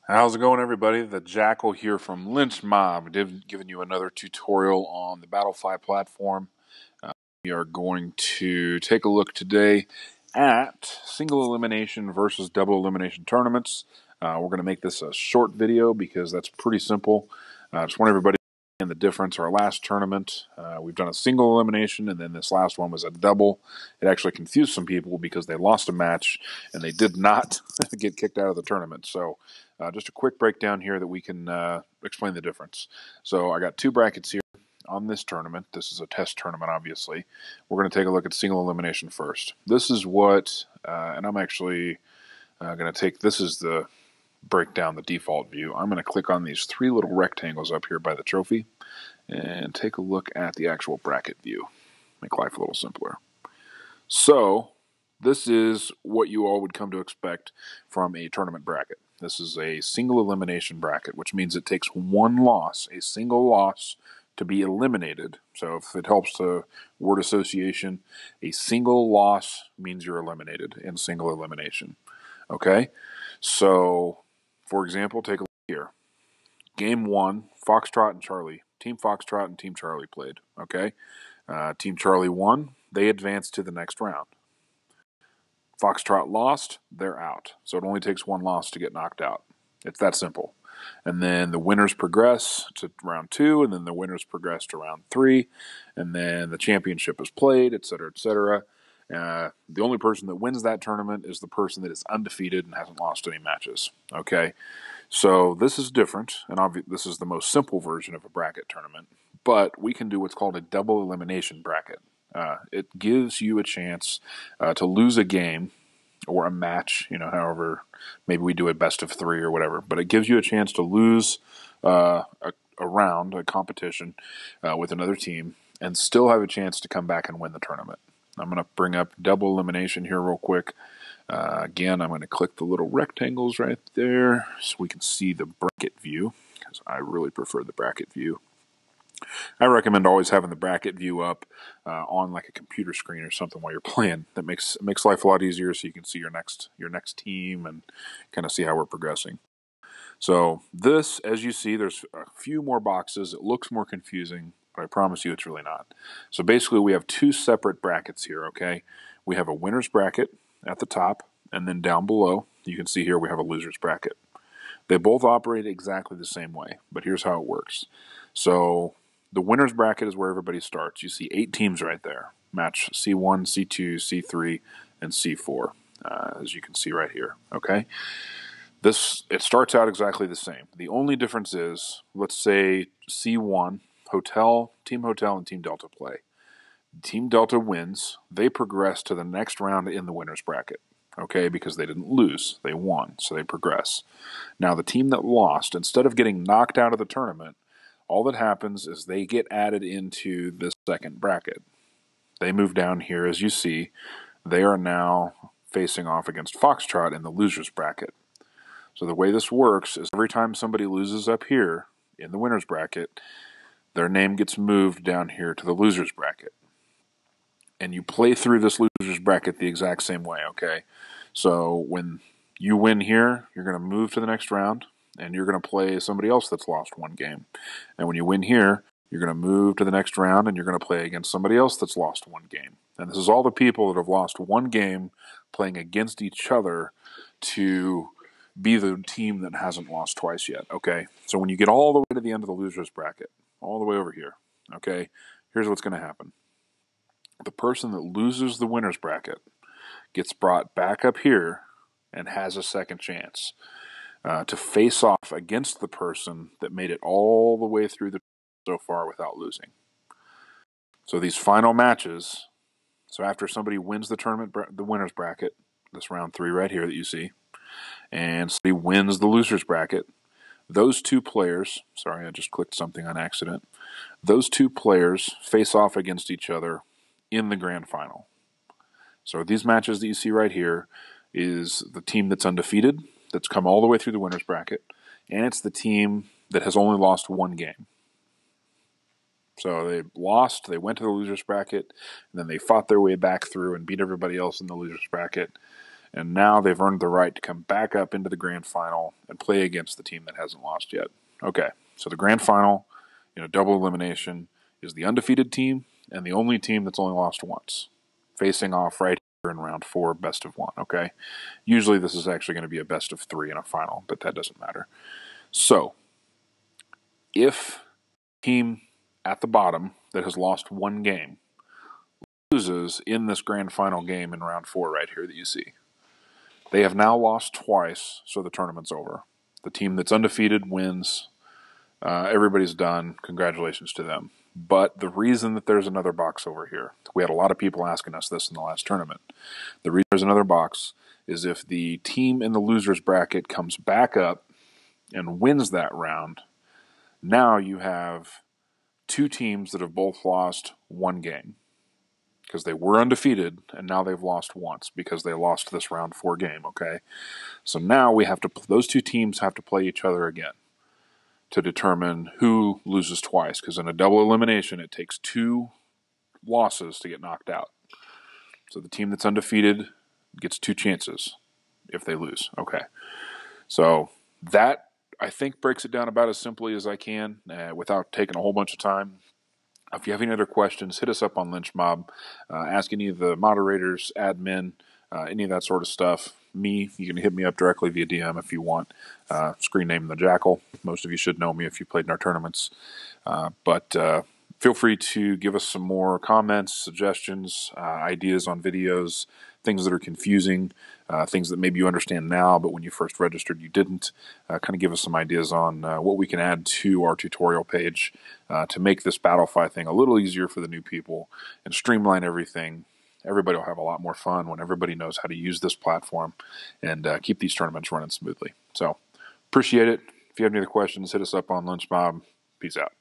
How's it going, everybody? The Jackal here from Lynch Mob, giving you another tutorial on the Battlefy platform. We are going to take a look today at single elimination versus double elimination tournaments. We're going to make this a short video because that's pretty simple. I just want everybody to understand the difference. Our last tournament, we've done a single elimination, and then this last one was a double. It actually confused some people because they lost a match and they did not get kicked out of the tournament. So just a quick breakdown here that we can explain the difference. So I got two brackets here on this tournament. This is a test tournament, obviously. We're going to take a look at single elimination first. This is what, and I'm actually going to take, this is the breakdown, the default view. I'm going to click on these three little rectangles up here by the trophy and take a look at the actual bracket view. Make life a little simpler. So this is what you all would come to expect from a tournament bracket. This is a single elimination bracket, which means it takes one loss, a single loss, to be eliminated. So if it helps to word association, a single loss means you're eliminated in single elimination. Okay? So, for example, take a look here. Game 1, Foxtrot and Charlie. Team Foxtrot and Team Charlie played. Okay? Team Charlie won. They advanced to the next round. Foxtrot lost, they're out. So it only takes one loss to get knocked out. It's that simple. And then the winners progress to round 2, and then the winners progress to round 3, and then the championship is played, etc., etc. The only person that wins that tournament is the person that is undefeated and hasn't lost any matches. Okay, so this is different, and this is the most simple version of a bracket tournament. But we can do what's called a double elimination bracket. It gives you a chance to lose a game or a match, however, maybe we do a best of 3 or whatever, but it gives you a chance to lose a round, a competition with another team and still have a chance to come back and win the tournament. I'm going to bring up double elimination here real quick. Again, I'm going to click the little rectangles right there so we can see the bracket view, because I really prefer the bracket view. I recommend always having the bracket view up on like a computer screen or something while you're playing. That makes life a lot easier, so you can see your next team and kind of see how we're progressing. So this, as you see, there's a few more boxes. It looks more confusing, but I promise you it's really not. So basically we have two separate brackets here, okay? We have a winner's bracket at the top, and then down below, you can see here we have a loser's bracket. They both operate exactly the same way, but here's how it works. So the winner's bracket is where everybody starts. You see 8 teams right there. Match C1, C2, C3, and C4, as you can see right here, okay? It starts out exactly the same. The only difference is, let's say C1, Team Hotel, and Team Delta play. Team Delta wins. They progress to the next round in the winner's bracket, okay, because they didn't lose. They won, so they progress. Now, the team that lost, instead of getting knocked out of the tournament, all that happens is they get added into this second bracket. They move down here, as you see. They are now facing off against Foxtrot in the loser's bracket. So the way this works is every time somebody loses up here in the winner's bracket, their name gets moved down here to the loser's bracket. And you play through this loser's bracket the exact same way, okay? So when you win here, you're going to move to the next round, and you're going to play somebody else that's lost one game. And when you win here, you're going to move to the next round, and you're going to play against somebody else that's lost one game. And this is all the people that have lost one game playing against each other to be the team that hasn't lost twice yet, okay? So when you get all the way to the end of the loser's bracket, all the way over here, okay, here's what's going to happen. The person that loses the winner's bracket gets brought back up here and has a second chance to face off against the person that made it all the way through so far without losing. So these final matches, so after somebody wins the tournament, the winner's bracket, this round 3 right here that you see, and somebody wins the loser's bracket, those two players, sorry, I just clicked something on accident, those two players face off against each other in the grand final. So these matches that you see right here is the team that's undefeated, that's come all the way through the winner's bracket, and it's the team that has only lost one game. So they lost, they went to the loser's bracket, and then they fought their way back through and beat everybody else in the loser's bracket. And now they've earned the right to come back up into the grand final and play against the team that hasn't lost yet. Okay, so the grand final, double elimination, is the undefeated team and the only team that's only lost once, facing off right here in round 4, best of 1, okay? Usually this is actually going to be a best of 3 in a final, but that doesn't matter. So, if the team at the bottom that has lost 1 game loses in this grand final game in round 4 right here that you see, they have now lost twice, so the tournament's over. The team that's undefeated wins. Everybody's done. Congratulations to them. But the reason that there's another box over here, we had a lot of people asking us this in the last tournament. The reason there's another box is if the team in the loser's bracket comes back up and wins that round, now you have 2 teams that have both lost 1 game, because they were undefeated, and now they've lost once because they lost this round 4 game, okay? So now those 2 teams have to play each other again to determine who loses twice, because in a double elimination, it takes 2 losses to get knocked out. So the team that's undefeated gets 2 chances if they lose, okay? So that, I think, breaks it down about as simply as I can without taking a whole bunch of time. If you have any other questions, hit us up on Lynch Mob. Ask any of the moderators, admin, any of that sort of stuff. Me, you can hit me up directly via DM if you want. Screen name The Jackal. Most of you should know me if you played in our tournaments. But feel free to give us some more comments, suggestions, ideas on videos, things that are confusing, things that maybe you understand now, but when you first registered you didn't. Kind of give us some ideas on what we can add to our tutorial page to make this Battlefy thing a little easier for the new people and streamline everything. Everybody will have a lot more fun when everybody knows how to use this platform and keep these tournaments running smoothly. So, appreciate it. If you have any other questions, hit us up on Lynch Mob. Peace out.